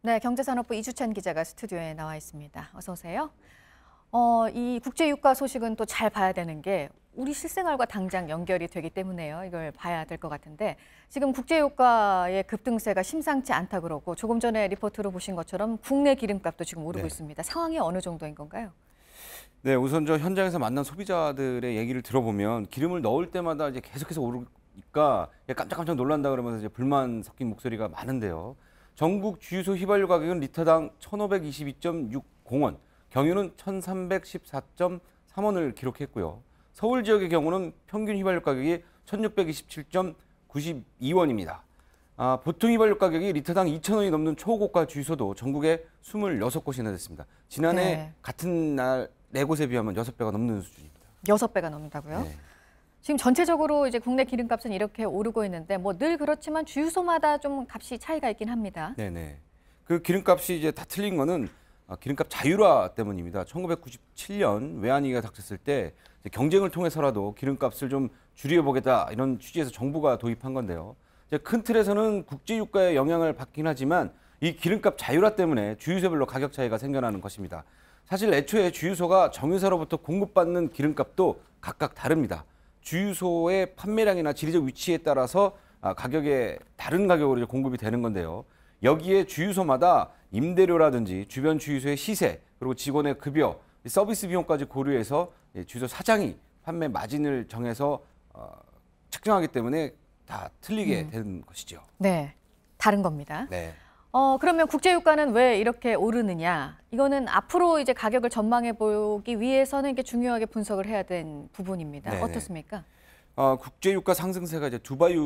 네, 경제산업부 이주찬 기자가 스튜디오에 나와 있습니다. 어서 오세요. 이 국제유가 소식은 또 잘 봐야 되는 게 우리 실생활과 당장 연결이 되기 때문에요. 이걸 봐야 될 것 같은데 지금 국제유가의 급등세가 심상치 않다 그러고 조금 전에 리포트로 보신 것처럼 국내 기름값도 지금 오르고 있습니다. 상황이 어느 정도인 건가요? 네, 우선 저 현장에서 만난 소비자들의 얘기를 들어보면 기름을 넣을 때마다 이제 계속해서 오르니까 깜짝깜짝 놀란다 그러면서 이제 불만 섞인 목소리가 많은데요. 전국 주유소 휘발유 가격은 리터당 1,522.60원, 경유는 1,314.3원을 기록했고요. 서울 지역의 경우는 평균 휘발유 가격이 1,627.92원입니다. 보통 휘발유 가격이 리터당 2,000원이 넘는 초고가 주유소도 전국에 26곳이나 됐습니다. 지난해 같은 날 4곳에 비하면 6배가 넘는 수준입니다. 6배가 넘는다고요? 네. 지금 전체적으로 이제 국내 기름값은 이렇게 오르고 있는데 뭐 늘 그렇지만 주유소마다 좀 값이 차이가 있긴 합니다. 네네. 그 기름값이 이제 다 틀린 거는 기름값 자율화 때문입니다. 1997년 외환위기가 닥쳤을 때 경쟁을 통해서라도 기름값을 좀 줄여보겠다 이런 취지에서 정부가 도입한 건데요. 이제 큰 틀에서는 국제유가에 영향을 받긴 하지만 이 기름값 자율화 때문에 주유소별로 가격 차이가 생겨나는 것입니다. 사실 애초에 주유소가 정유사로부터 공급받는 기름값도 각각 다릅니다. 주유소의 판매량이나 지리적 위치에 따라서 가격에 다른 가격으로 공급이 되는 건데요. 여기에 주유소마다 임대료라든지 주변 주유소의 시세, 그리고 직원의 급여, 서비스 비용까지 고려해서 주유소 사장이 판매 마진을 정해서 측정하기 때문에 다 틀리게 되는 것이죠. 네, 다른 겁니다. 네. 그러면 국제유가는 왜 이렇게 오르느냐? 이거는 앞으로 이제 가격을 전망해 보기 위해서는 이게 중요하게 분석을 해야 되는 부분입니다. 네네. 어떻습니까? 국제유가 상승세가 이제 두바이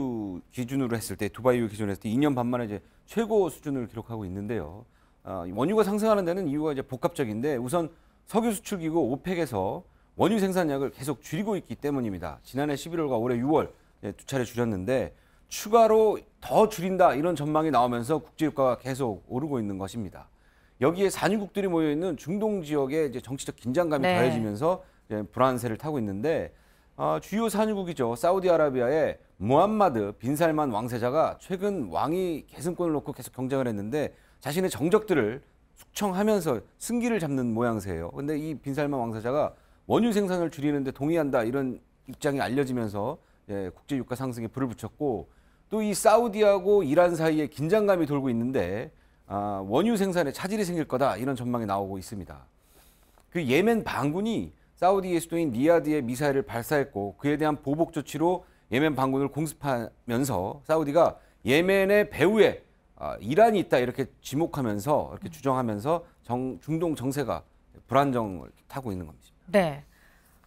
기준으로 했을 때, 2년 반 만에 이제 최고 수준을 기록하고 있는데요. 원유가 상승하는 데는 이유가 이제 복합적인데 우선 석유 수출 기구 오펙에서 원유 생산량을 계속 줄이고 있기 때문입니다. 지난해 11월과 올해 6월 두 차례 줄였는데 추가로 더 줄인다 이런 전망이 나오면서 국제유가가 계속 오르고 있는 것입니다. 여기에 산유국들이 모여 있는 중동 지역에 이제 정치적 긴장감이 더해지면서 이제 불안세를 타고 있는데 주요 산유국이죠. 사우디아라비아의 무함마드 빈 살만 왕세자가 최근 왕위 계승권을 놓고 계속 경쟁을 했는데 자신의 정적들을 숙청하면서 승기를 잡는 모양새예요. 근데 이 빈 살만 왕세자가 원유 생산을 줄이는데 동의한다 이런 입장이 알려지면서 국제유가 상승에 불을 붙였고 또 이 사우디하고 이란 사이에 긴장감이 돌고 있는데 원유 생산에 차질이 생길 거다 이런 전망이 나오고 있습니다. 그 예멘 반군이 사우디의 수도인 리야드에 미사일을 발사했고 그에 대한 보복 조치로 예멘 반군을 공습하면서 사우디가 예멘의 배후에 이란이 있다 이렇게 지목하면서 이렇게 주장하면서 중동 정세가 불안정을 타고 있는 겁니다. 네.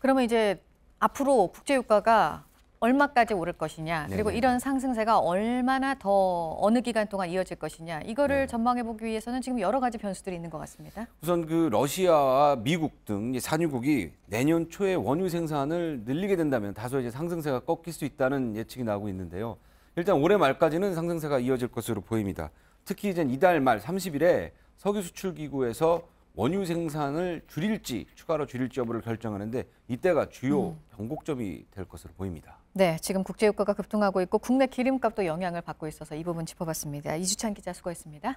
그러면 이제 앞으로 국제유가가 얼마까지 오를 것이냐, 그리고 네네. 이런 상승세가 얼마나 더 어느 기간 동안 이어질 것이냐, 이거를 전망해 보기 위해서는 지금 여러 가지 변수들이 있는 것 같습니다. 우선 그 러시아와 미국 등 산유국이 내년 초에 원유 생산을 늘리게 된다면 다소 이제 상승세가 꺾일 수 있다는 예측이 나오고 있는데요. 일단 올해 말까지는 상승세가 이어질 것으로 보입니다. 특히 이제 이달 말 30일에 석유 수출 기구에서 원유 생산을 추가로 줄일지 여부를 결정하는데 이때가 주요 변곡점이 될 것으로 보입니다. 네, 지금 국제유가가 급등하고 있고 국내 기름값도 영향을 받고 있어서 이 부분 짚어봤습니다. 이주찬 기자 수고했습니다.